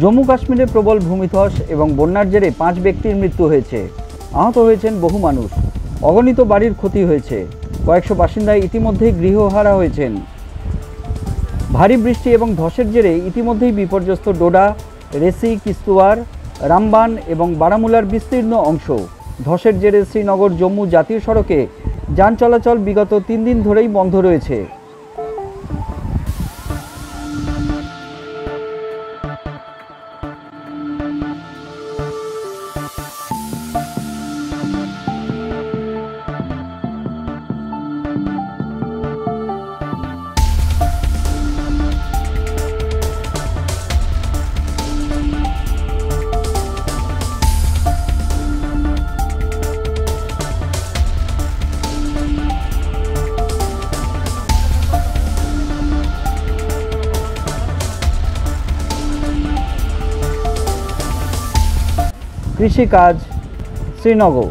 জম্মু কাশ্মীরে প্রবল ভূমিধস এবং বন্যার জেরে 5 ব্যক্তির মৃত্যু হয়েছে। আহত হয়েছেন বহু মানুষ। অগণিত বাড়ির ক্ষতি হয়েছে। কয়েকশো বাসিন্দা ইতিমধ্যেই গৃহহারা হয়েছেন। ভারী বৃষ্টি এবং ধসের জেরে ইতিমধ্যেই বিপর্যস্ত ডোডা, রেসি, কিস্তোয়ার, রামবান এবং বারামুলার বিস্তীর্ণ অংশ। ধসের জেরে শ্রীনগর জম্মু জাতীয় সড়কে যান চলাচল বিগত 3 দিন ধরেই বন্ধ রয়েছে। কৃষিকাজ শ্রীনগর।